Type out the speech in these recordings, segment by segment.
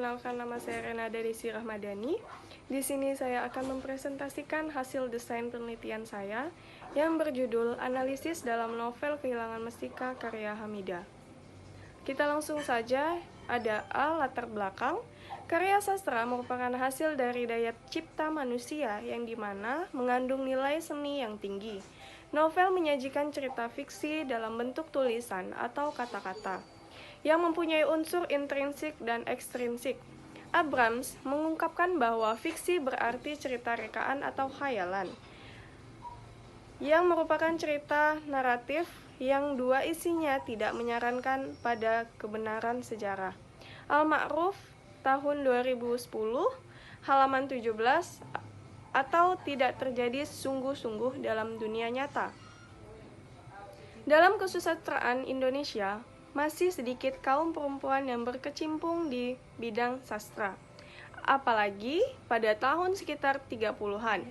perkenalkan, nama saya Renada Desi Rahmadani. Di sini saya akan mempresentasikan hasil desain penelitian saya yang berjudul Analisis dalam Novel Kehilangan Mestika karya Hamidah. Kita langsung saja. Ada A. Latar belakang. Karya sastra merupakan hasil dari daya cipta manusia yang dimana mengandung nilai seni yang tinggi. Novel menyajikan cerita fiksi dalam bentuk tulisan atau kata-kata yang mempunyai unsur intrinsik dan ekstrinsik. Abrams mengungkapkan bahwa fiksi berarti cerita rekaan atau khayalan, yang merupakan cerita naratif yang dua isinya tidak menyarankan pada kebenaran sejarah. Al-Ma'ruf tahun 2010, halaman 17, atau tidak terjadi sungguh-sungguh dalam dunia nyata. Dalam kesusastraan Indonesia, masih sedikit kaum perempuan yang berkecimpung di bidang sastra. Apalagi pada tahun sekitar 30-an.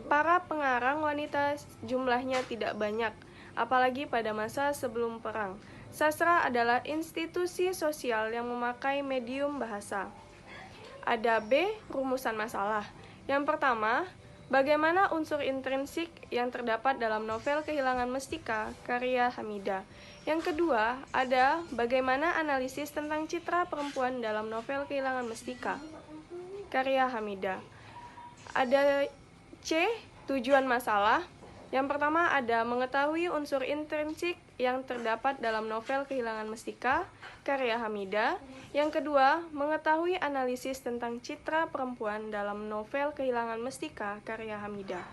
Para pengarang wanita jumlahnya tidak banyak, apalagi pada masa sebelum perang. Sastra adalah institusi sosial yang memakai medium bahasa. Ada B. Rumusan masalah. Yang pertama, bagaimana unsur intrinsik yang terdapat dalam novel Kehilangan Mestika karya Hamidah. Yang kedua, ada bagaimana analisis tentang citra perempuan dalam novel Kehilangan Mestika karya Hamidah. Ada C. Tujuan masalah. Yang pertama ada mengetahui unsur intrinsik yang terdapat dalam novel Kehilangan Mestika karya Hamidah. Yang kedua, mengetahui analisis tentang citra perempuan dalam novel Kehilangan Mestika karya Hamidah.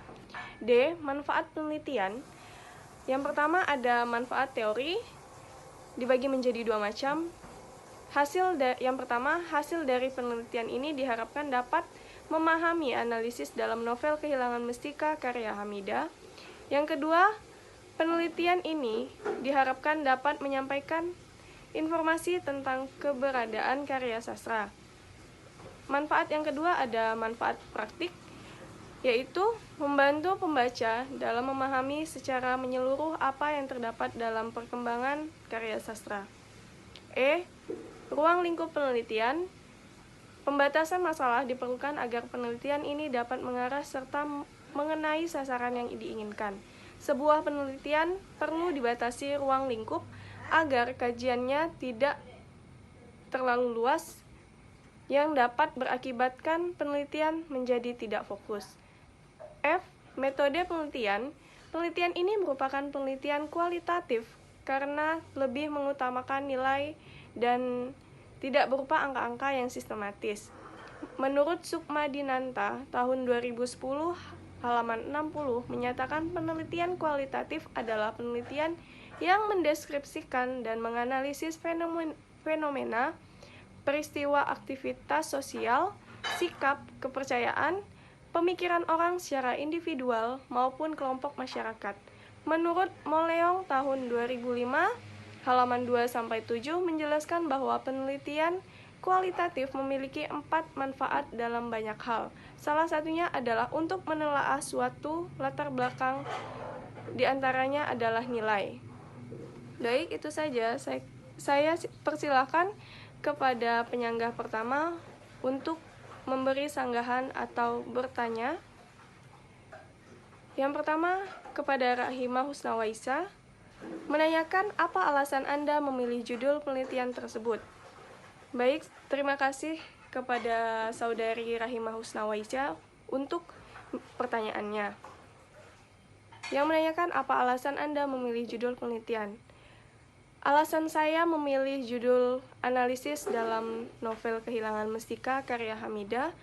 D. Manfaat penelitian. Yang pertama ada manfaat teori, dibagi menjadi dua macam. Yang pertama, hasil dari penelitian ini diharapkan dapat memahami analisis dalam novel Kehilangan Mestika karya Hamidah. Yang kedua, penelitian ini diharapkan dapat menyampaikan informasi tentang keberadaan karya sastra. Manfaat yang kedua ada manfaat praktik, yaitu membantu pembaca dalam memahami secara menyeluruh apa yang terdapat dalam perkembangan karya sastra. E. Ruang lingkup penelitian. Pembatasan masalah diperlukan agar penelitian ini dapat mengarah serta mengenai sasaran yang diinginkan. Sebuah penelitian perlu dibatasi ruang lingkup agar kajiannya tidak terlalu luas yang dapat berakibatkan penelitian menjadi tidak fokus. F. Metode penelitian. Penelitian ini merupakan penelitian kualitatif karena lebih mengutamakan nilai dan tidak berupa angka-angka yang sistematis. Menurut Sukmadinata tahun 2010 halaman 60 menyatakan penelitian kualitatif adalah penelitian yang mendeskripsikan dan menganalisis fenomena, peristiwa aktivitas sosial, sikap, kepercayaan, pemikiran orang secara individual maupun kelompok masyarakat. Menurut Moleong tahun 2005, halaman 2-7 menjelaskan bahwa penelitian kualitatif memiliki 4 manfaat dalam banyak hal. Salah satunya adalah untuk menelaah suatu latar belakang, diantaranya adalah nilai. Baik, itu saja. Saya persilahkan kepada penyanggah pertama untuk memberi sanggahan atau bertanya. Yang pertama kepada Rahimah Husnawaisa, menanyakan apa alasan Anda memilih judul penelitian tersebut. Baik, terima kasih kepada saudari Rahimah Husnawaisa untuk pertanyaannya. Yang menanyakan apa alasan Anda memilih judul penelitian. Alasan saya memilih judul analisis dalam novel Kehilangan Mestika karya Hamidah.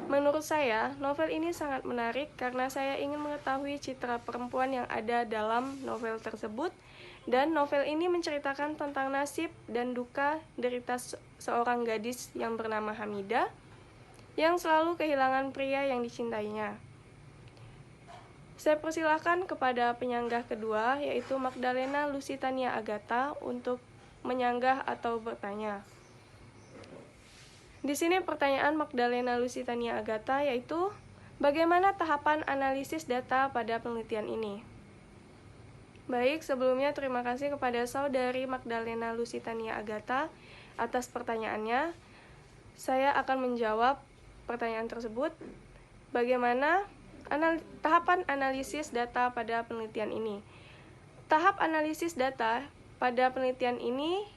Menurut saya, novel ini sangat menarik karena saya ingin mengetahui citra perempuan yang ada dalam novel tersebut, dan novel ini menceritakan tentang nasib dan duka derita seorang gadis yang bernama Hamidah yang selalu kehilangan pria yang dicintainya. Saya persilahkan kepada penyanggah kedua, yaitu Magdalena Lusitania Agatha, untuk menyanggah atau bertanya. Di sini pertanyaan Magdalena Lusitania Agatha yaitu, bagaimana tahapan analisis data pada penelitian ini? Baik, sebelumnya terima kasih kepada saudari Magdalena Lusitania Agatha atas pertanyaannya. saya akan menjawab pertanyaan tersebut. Bagaimana tahapan analisis data pada penelitian ini? Tahap analisis data pada penelitian ini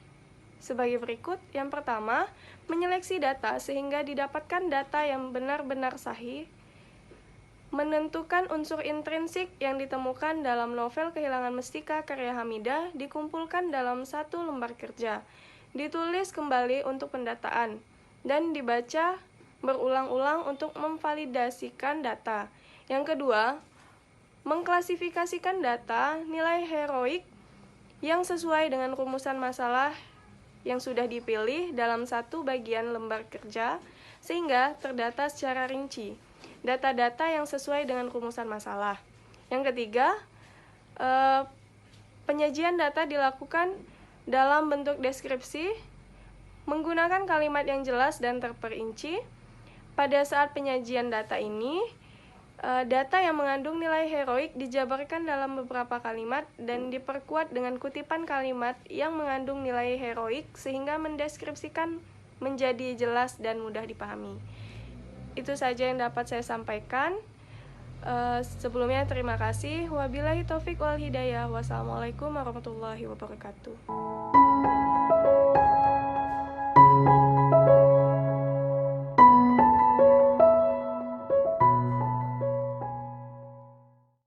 sebagai berikut. Yang pertama, menyeleksi data sehingga didapatkan data yang benar-benar sahih, menentukan unsur intrinsik yang ditemukan dalam novel Kehilangan Mestika karya Hamidah dikumpulkan dalam satu lembar kerja, ditulis kembali untuk pendataan, dan dibaca berulang-ulang untuk memvalidasikan data. Yang kedua, mengklasifikasikan data nilai heroik yang sesuai dengan rumusan masalah yang sudah dipilih dalam satu bagian lembar kerja sehingga terdata secara rinci data-data yang sesuai dengan rumusan masalah. Yang ketiga, penyajian data dilakukan dalam bentuk deskripsi menggunakan kalimat yang jelas dan terperinci. Pada saat penyajian data ini, data yang mengandung nilai heroik dijabarkan dalam beberapa kalimat dan diperkuat dengan kutipan kalimat yang mengandung nilai heroik sehingga mendeskripsikan menjadi jelas dan mudah dipahami. Itu saja yang dapat saya sampaikan. Sebelumnya terima kasih. Wabillahi taufik wal hidayah. Wassalamualaikum warahmatullahi wabarakatuh.